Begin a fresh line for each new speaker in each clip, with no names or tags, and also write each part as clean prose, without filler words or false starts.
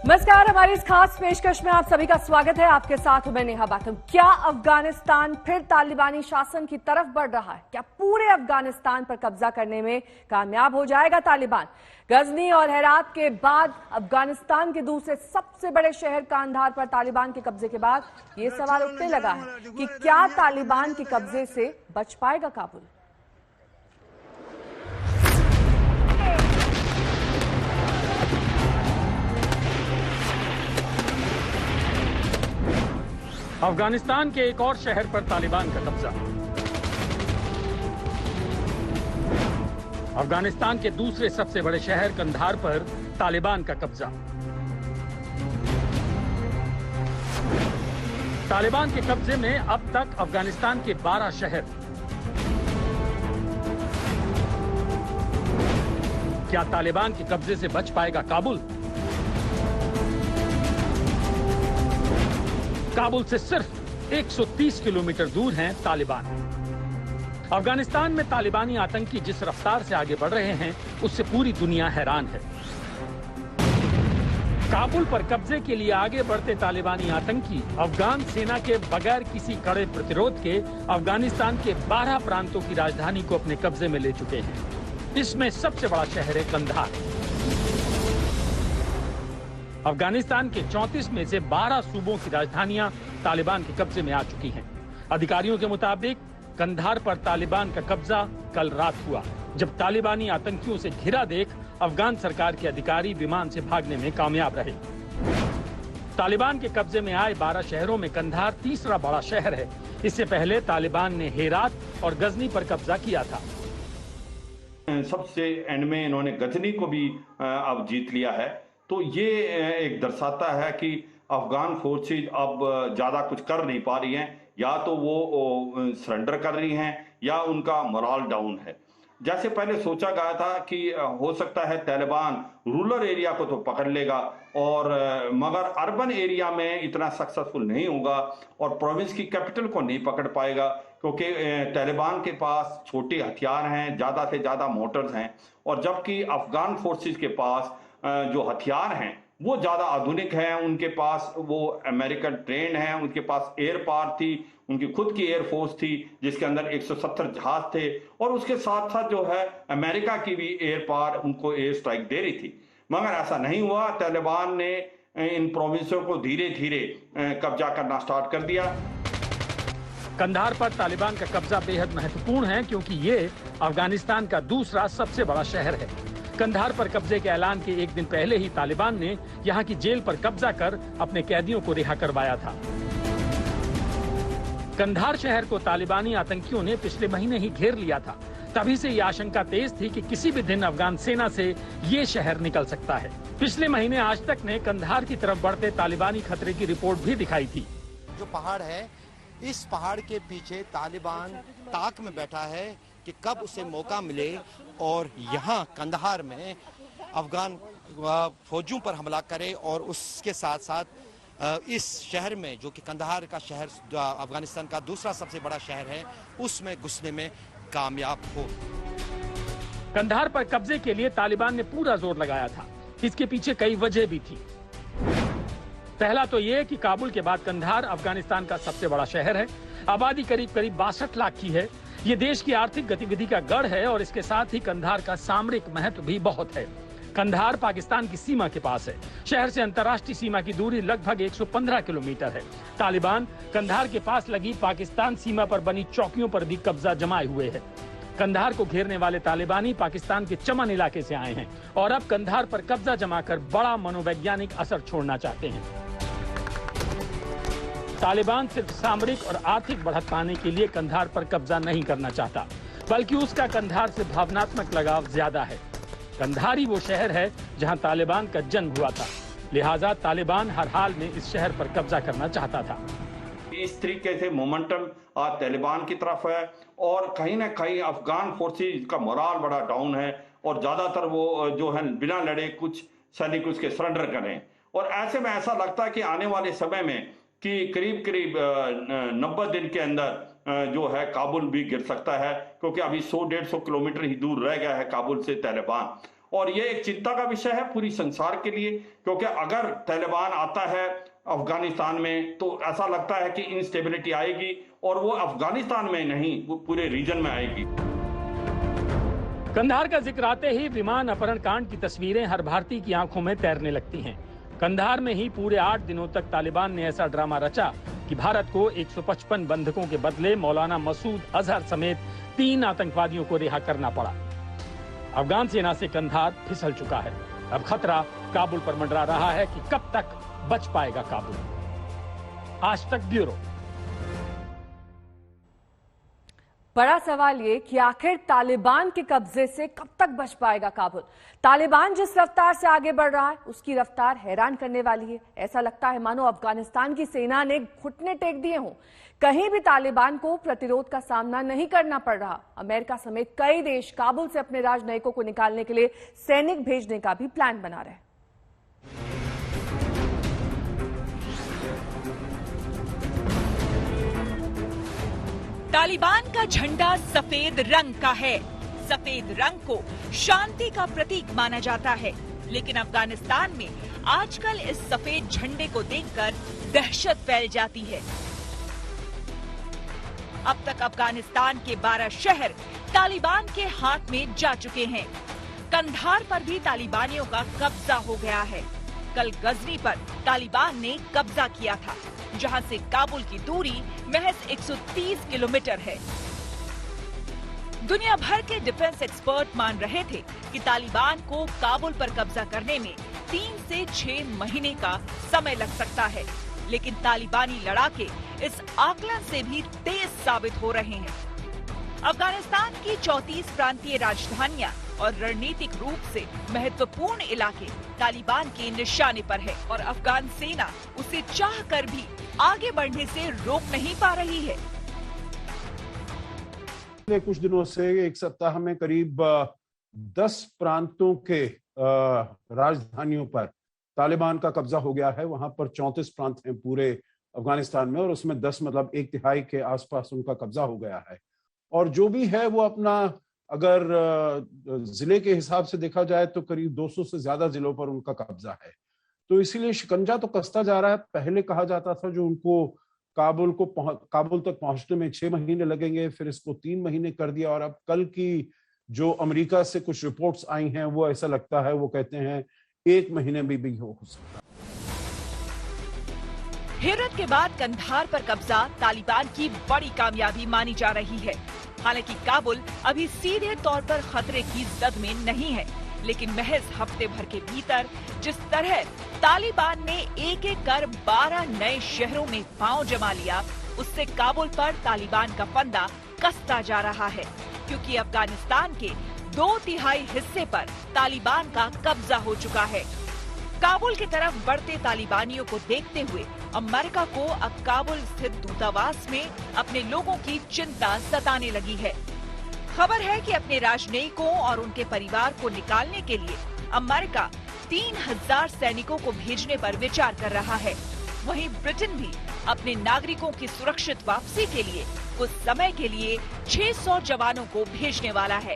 नमस्कार, हमारी इस खास पेशकश में आप सभी का स्वागत है। आपके साथ हूं मैं नेहा बाथम। क्या अफगानिस्तान फिर तालिबानी शासन की तरफ बढ़ रहा है? क्या पूरे अफगानिस्तान पर कब्जा करने में कामयाब हो जाएगा तालिबान? गजनी और हेरात के बाद अफगानिस्तान के दूसरे सबसे बड़े शहर कांधार पर तालिबान के कब्जे के बाद ये सवाल उठने लगा है कि क्या तालिबान के कब्जे से बच पाएगा काबुल?
अफगानिस्तान के एक और शहर पर तालिबान का कब्जा। अफगानिस्तान के दूसरे सबसे बड़े शहर कंधार पर तालिबान का कब्जा। तालिबान के कब्जे में अब तक अफगानिस्तान के 12 शहर। क्या तालिबान के कब्जे से बच पाएगा काबुल? काबुल से सिर्फ 130 किलोमीटर दूर हैं तालिबान। अफगानिस्तान में तालिबानी आतंकी जिस रफ्तार से आगे बढ़ रहे हैं उससे पूरी दुनिया हैरान है। काबुल पर कब्जे के लिए आगे बढ़ते तालिबानी आतंकी अफगान सेना के बगैर किसी कड़े प्रतिरोध के अफगानिस्तान के 12 प्रांतों की राजधानी को अपने कब्जे में ले चुके हैं। इसमें सबसे बड़ा शहर है कंधार। अफगानिस्तान के 34 में से 12 सूबों की राजधानियां तालिबान के कब्जे में आ चुकी हैं। अधिकारियों के मुताबिक कंधार पर तालिबान का कब्जा कल रात हुआ, जब तालिबानी आतंकियों से घिरा देख अफगान सरकार के अधिकारी विमान से भागने में कामयाब रहे। तालिबान के कब्जे में आए 12 शहरों में कंधार तीसरा बड़ा शहर है। इससे पहले तालिबान ने हेरात और गजनी पर कब्जा किया था।
सबसे एंड में इन्होंने गजनी को भी अब जीत लिया है। तो ये एक दर्शाता है कि अफगान फोर्सेज अब ज्यादा कुछ कर नहीं पा रही हैं, या तो वो सरेंडर कर रही हैं या उनका मोरल डाउन है। जैसे पहले सोचा गया था कि हो सकता है तालिबान रूरल एरिया को तो पकड़ लेगा और मगर अर्बन एरिया में इतना सक्सेसफुल नहीं होगा और प्रोविंस की कैपिटल को नहीं पकड़ पाएगा, क्योंकि तालिबान के पास छोटे हथियार हैं, ज्यादा से ज्यादा मोटर्स हैं, और जबकि अफगान फोर्सेज के पास जो हथियार हैं वो ज्यादा आधुनिक हैं। उनके पास वो अमेरिकन ट्रेन है, उनके पास एयर पावर थी, उनकी खुद की एयरफोर्स थी जिसके अंदर 170 जहाज थे, और उसके साथ साथ जो है अमेरिका की भी एयर पावर उनको एयर स्ट्राइक दे रही थी। मगर ऐसा नहीं हुआ। तालिबान ने इन प्रोविंसों को धीरे धीरे कब्जा करना स्टार्ट कर दिया।
कंधार पर तालिबान का कब्जा बेहद महत्वपूर्ण है क्योंकि ये अफगानिस्तान का दूसरा सबसे बड़ा शहर है। कंधार पर कब्जे के ऐलान के एक दिन पहले ही तालिबान ने यहां की जेल पर कब्जा कर अपने कैदियों को रिहा करवाया था। कंधार शहर को तालिबानी आतंकियों ने पिछले महीने ही घेर लिया था। तभी से ये आशंका तेज थी कि किसी भी दिन अफगान सेना से ये शहर निकल सकता है। पिछले महीने आज तक ने कंधार की तरफ बढ़ते तालिबानी खतरे की रिपोर्ट भी दिखाई थी।
जो पहाड़ है, इस पहाड़ के पीछे तालिबान ताक में बैठा है कि कब उसे मौका मिले और यहाँ कंधार में अफगान फौजों पर हमला करे और उसके साथ साथ इस शहर में, जो कि कंधार का शहर अफगानिस्तान का दूसरा सबसे बड़ा शहर है, उसमें घुसने में कामयाब हो।
कंधार पर कब्जे के लिए तालिबान ने पूरा जोर लगाया था। इसके पीछे कई वजह भी थी। पहला तो ये कि काबुल के बाद कंधार अफगानिस्तान का सबसे बड़ा शहर है। आबादी करीब 62 लाख की है। ये देश की आर्थिक गतिविधि का गढ़ है और इसके साथ ही कंधार का सामरिक महत्व भी बहुत है। कंधार पाकिस्तान की सीमा के पास है। शहर से अंतर्राष्ट्रीय सीमा की दूरी लगभग 115 किलोमीटर है। तालिबान कंधार के पास लगी पाकिस्तान सीमा पर बनी चौकियों पर भी कब्जा जमाए हुए है। कंधार को घेरने वाले तालिबानी पाकिस्तान के चमन इलाके से आए हैं और अब कंधार पर कब्जा जमाकर बड़ा मनोवैज्ञानिक असर छोड़ना चाहते हैं। तालिबान सिर्फ सामरिक और आर्थिक बढ़त पाने के लिए कंधार पर कब्जा नहीं करना चाहता, बल्कि उसका कंधार से भावनात्मक लगाव ज्यादा है। कंधार ही वो शहर है जहां तालिबान का जन्म हुआ था, लिहाजा तालिबान हर हाल में इस शहर पर कब्जा करना चाहता था।
इस तरीके से मोमेंटम आज तालिबान की तरफ है और कहीं ना कहीं अफगान फोर्सेज का मोरल बड़ा डाउन है और ज्यादातर वो जो है बिना लड़े कुछ सैनिक उसके सरेंडर करें। और ऐसे में ऐसा लगता है कि आने वाले समय में कि करीब करीब 90 दिन के अंदर जो है काबुल भी गिर सकता है, क्योंकि अभी 100-150 किलोमीटर ही दूर रह गया है काबुल से तालिबान। और ये एक चिंता का विषय है पूरी संसार के लिए, क्योंकि अगर तालिबान आता है अफगानिस्तान में तो ऐसा लगता है कि इंस्टेबिलिटी आएगी, और वो अफगानिस्तान में नहीं, वो पूरे रीजन में आएगी।
कंधार का जिक्र आते ही विमान अपहरण कांड की तस्वीरें हर भारतीय की आंखों में तैरने लगती हैं। कंधार में ही पूरे 8 दिनों तक तालिबान ने ऐसा ड्रामा रचा कि भारत को 155 बंधकों के बदले मौलाना मसूद अजहर समेत 3 आतंकवादियों को रिहा करना पड़ा। अफगान सेना से कंधार फिसल चुका है। अब खतरा काबुल पर मंडरा रहा है कि कब तक बच पाएगा काबुल। आज तक ब्यूरो।
बड़ा सवाल ये कि आखिर तालिबान के कब्जे से कब तक बच पाएगा काबुल। तालिबान जिस रफ्तार से आगे बढ़ रहा है उसकी रफ्तार हैरान करने वाली है। ऐसा लगता है मानो अफगानिस्तान की सेना ने घुटने टेक दिए हों। कहीं भी तालिबान को प्रतिरोध का सामना नहीं करना पड़ रहा। अमेरिका समेत कई देश काबुल से अपने राजनयिकों को निकालने के लिए सैनिक भेजने का भी प्लान बना रहे हैं।
तालिबान का झंडा सफेद रंग का है। सफेद रंग को शांति का प्रतीक माना जाता है, लेकिन अफगानिस्तान में आजकल इस सफेद झंडे को देखकर दहशत फैल जाती है। अब तक अफगानिस्तान के 12 शहर तालिबान के हाथ में जा चुके हैं। कंधार पर भी तालिबानियों का कब्जा हो गया है। कल गजनी पर तालिबान ने कब्जा किया था, जहां से काबुल की दूरी महज 130 किलोमीटर है। दुनिया भर के डिफेंस एक्सपर्ट मान रहे थे कि तालिबान को काबुल पर कब्जा करने में 3 से 6 महीने का समय लग सकता है, लेकिन तालिबानी लड़ाके इस आकलन से भी तेज साबित हो रहे हैं। अफगानिस्तान की 34 प्रांतीय राजधानियां और रणनीतिक रूप से महत्वपूर्ण इलाके तालिबान के निशाने पर है, और अफगान सेना उसे चाहकर भी आगे बढ़ने से रोक नहीं पा रही है।
पिछले कुछ दिनों से एक सप्ताह में करीब 10 प्रांतों के राजधानियों पर तालिबान का कब्जा हो गया है। वहां पर 34 प्रांत हैं पूरे अफगानिस्तान में, और उसमें 10 मतलब 1/3 के आसपास उनका कब्जा हो गया है। और जो भी है वो अपना, अगर जिले के हिसाब से देखा जाए तो करीब 200 से ज्यादा जिलों पर उनका कब्जा है। तो इसीलिए शिकंजा तो कसता जा रहा है। पहले कहा जाता था जो उनको काबुल तक पहुंचने में 6 महीने लगेंगे, फिर इसको 3 महीने कर दिया, और अब कल की जो अमेरिका से कुछ रिपोर्ट्स आई हैं वो ऐसा लगता है, वो कहते हैं 1 महीने में भी हो सकता है।
हेरत के बाद कंधार पर कब्जा तालिबान की बड़ी कामयाबी मानी जा रही है। हालांकि काबुल अभी सीधे तौर पर खतरे की जद में नहीं है, लेकिन महज हफ्ते भर के भीतर जिस तरह तालिबान ने एक एक कर 12 नए शहरों में पांव जमा लिया, उससे काबुल पर तालिबान का फंदा कसता जा रहा है, क्योंकि अफगानिस्तान के 2/3 हिस्से पर तालिबान का कब्जा हो चुका है। काबुल की तरफ बढ़ते तालिबानियों को देखते हुए अमेरिका को अब काबुल स्थित दूतावास में अपने लोगों की चिंता सताने लगी है। खबर है कि अपने राजनयिकों और उनके परिवार को निकालने के लिए अमेरिका 3000 सैनिकों को भेजने पर विचार कर रहा है। वहीं ब्रिटेन भी अपने नागरिकों की सुरक्षित वापसी के लिए कुछ समय के लिए 600 जवानों को भेजने वाला है।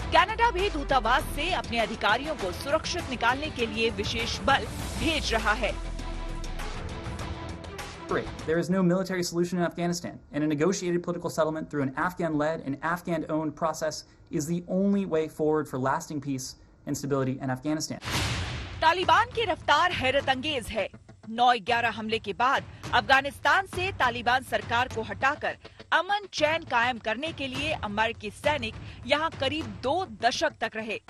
कनाडा भी दूतावास से अपने अधिकारियों को सुरक्षित निकालने के लिए विशेष बल भेज रहा है।
There is no military solution in Afghanistan, and a negotiated political settlement through an Afghan-led and Afghan-owned process is the only way forward for lasting peace and stability in Afghanistan.
Taliban की रफ्तार हैरत अंगेज है। 9/11 हमले के बाद अफगानिस्तान से तालिबान सरकार को हटाकर अमन चैन कायम करने के लिए अमेरिकी सैनिक यहां करीब 2 दशक तक रहे।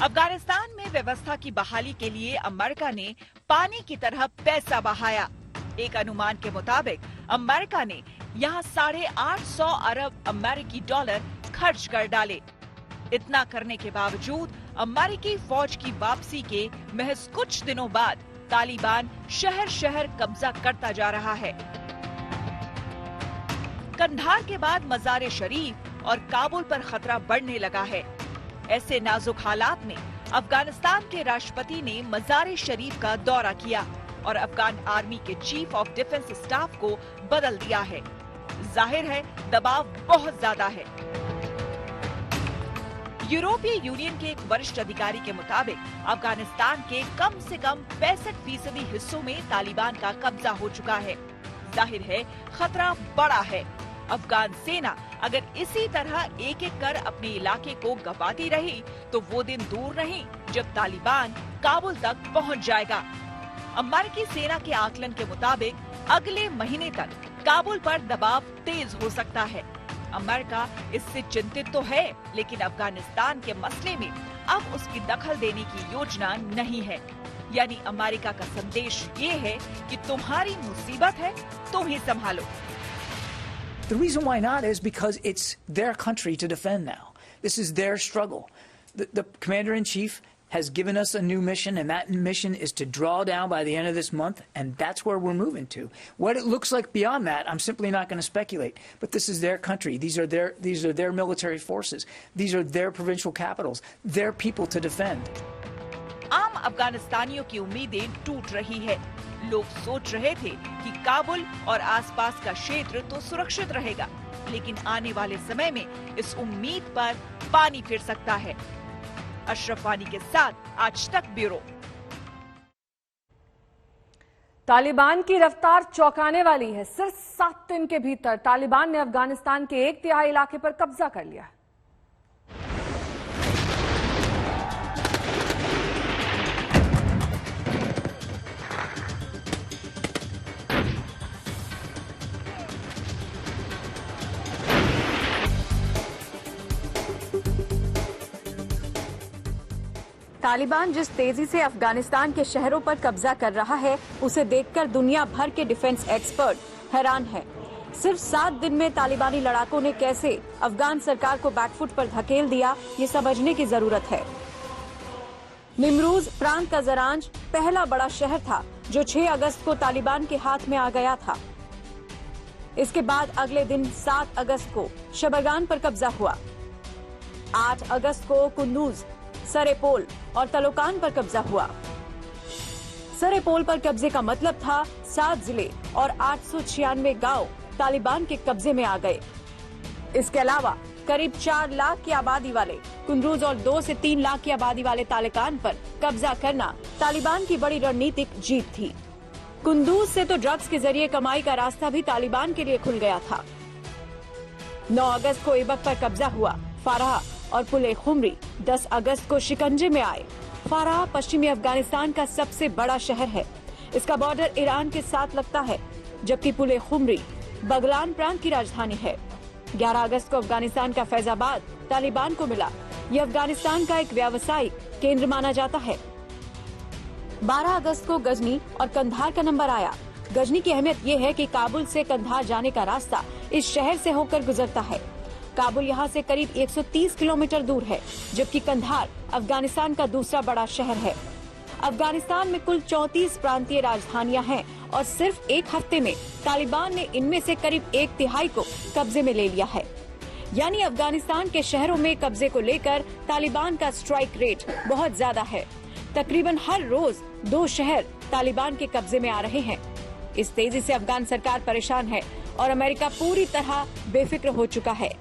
अफगानिस्तान में व्यवस्था की बहाली के लिए अमेरिका ने पानी की तरह पैसा बहाया। एक अनुमान के मुताबिक अमेरिका ने यहां 850 अरब अमेरिकी डॉलर खर्च कर डाले। इतना करने के बावजूद अमेरिकी फौज की वापसी के महज कुछ दिनों बाद तालिबान शहर शहर कब्जा करता जा रहा है। कंधार के बाद मज़ार शरीफ और काबुल पर खतरा बढ़ने लगा है। ऐसे नाजुक हालात में अफगानिस्तान के राष्ट्रपति ने मज़ार शरीफ का दौरा किया और अफगान आर्मी के चीफ ऑफ डिफेंस स्टाफ को बदल दिया है। जाहिर है दबाव बहुत ज्यादा है। यूरोपीय यूनियन के एक वरिष्ठ अधिकारी के मुताबिक अफगानिस्तान के कम से कम 65% हिस्सों में तालिबान का कब्जा हो चुका है। जाहिर है खतरा बड़ा है। अफगान सेना अगर इसी तरह एक एक कर अपने इलाके को गंवाती रही तो वो दिन दूर नहीं जब तालिबान काबुल तक पहुंच जाएगा। अमेरिकी सेना के आकलन के मुताबिक अगले महीने तक काबुल पर दबाव तेज हो सकता है। अमेरिका इससे चिंतित तो है, लेकिन अफगानिस्तान के मसले में अब उसकी दखल देने की योजना नहीं है। यानी अमेरिका का संदेश ये है कि तुम्हारी मुसीबत है, तुम ही संभालो।
The reason why not is because it's their country to defend now. This is their struggle. The commander-in-chief has given us a new mission, and that mission is to draw down by the end of this month, and that's where we're moving to. What it looks like beyond that, I'm simply not going to speculate. But this is their country. These are their military forces. These are their provincial capitals. Their people to defend.
आम अफगानिस्तानियों की उम्मीदें टूट रही है। लोग सोच रहे थे कि काबुल और आसपास का क्षेत्र तो सुरक्षित रहेगा, लेकिन आने वाले समय में इस उम्मीद पर पानी फिर सकता है। अशरफ वानी के साथ आज तक ब्यूरो।
तालिबान की रफ्तार चौंकाने वाली है। सिर्फ 7 दिन के भीतर तालिबान ने अफगानिस्तान के 1/3 इलाके पर कब्जा कर लिया। तालिबान जिस तेजी से अफगानिस्तान के शहरों पर कब्जा कर रहा है, उसे देखकर दुनिया भर के डिफेंस एक्सपर्ट हैरान हैं। सिर्फ 7 दिन में तालिबानी लड़ाकों ने कैसे अफगान सरकार को बैकफुट पर धकेल दिया, ये समझने की जरूरत है। निमरूज प्रांत का जरांज पहला बड़ा शहर था जो 6 अगस्त को तालिबान के हाथ में आ गया था। इसके बाद अगले दिन 7 अगस्त को शबरगान पर कब्जा हुआ। 8 अगस्त को कुंदूज, सरेपोल और तलोकान पर कब्जा हुआ। सरेपोल पर कब्जे का मतलब था 7 जिले और 896 गांव तालिबान के कब्जे में आ गए। इसके अलावा करीब 4 लाख की आबादी वाले कुंदूज और 2 से 3 लाख की आबादी वाले तालिकान पर कब्जा करना तालिबान की बड़ी रणनीतिक जीत थी। कुंदूज से तो ड्रग्स के जरिए कमाई का रास्ता भी तालिबान के लिए खुल गया था। 9 अगस्त को ऐबक पर कब्जा हुआ। फाराह और पुले खुमरी 10 अगस्त को शिकंजे में आए। फाराह पश्चिमी अफगानिस्तान का सबसे बड़ा शहर है। इसका बॉर्डर ईरान के साथ लगता है, जबकि पुले खुमरी बगलान प्रांत की राजधानी है। 11 अगस्त को अफगानिस्तान का फैजाबाद तालिबान को मिला। यह अफगानिस्तान का एक व्यावसायिक केंद्र माना जाता है। 12 अगस्त को गजनी और कंधार का नंबर आया। गजनी की अहमियत यह है कि काबुल से कंधार जाने का रास्ता इस शहर से होकर गुजरता है। काबुल यहाँ से करीब 130 किलोमीटर दूर है, जबकि कंधार अफगानिस्तान का दूसरा बड़ा शहर है। अफगानिस्तान में कुल 34 प्रांतीय राजधानियां हैं और सिर्फ एक हफ्ते में तालिबान ने इनमें से करीब 1/3 को कब्जे में ले लिया है। यानी अफगानिस्तान के शहरों में कब्जे को लेकर तालिबान का स्ट्राइक रेट बहुत ज्यादा है। तकरीबन हर रोज 2 शहर तालिबान के कब्जे में आ रहे हैं। इस तेजी से अफगान सरकार परेशान है और अमेरिका पूरी तरह बेफिक्र हो चुका है।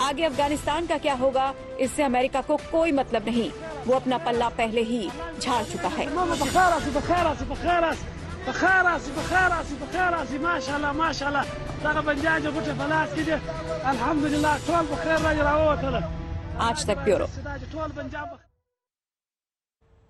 आगे अफगानिस्तान का क्या होगा, इससे अमेरिका को कोई मतलब नहीं। वो अपना पल्ला पहले ही झाड़ चुका है। आज तक ब्यूरो।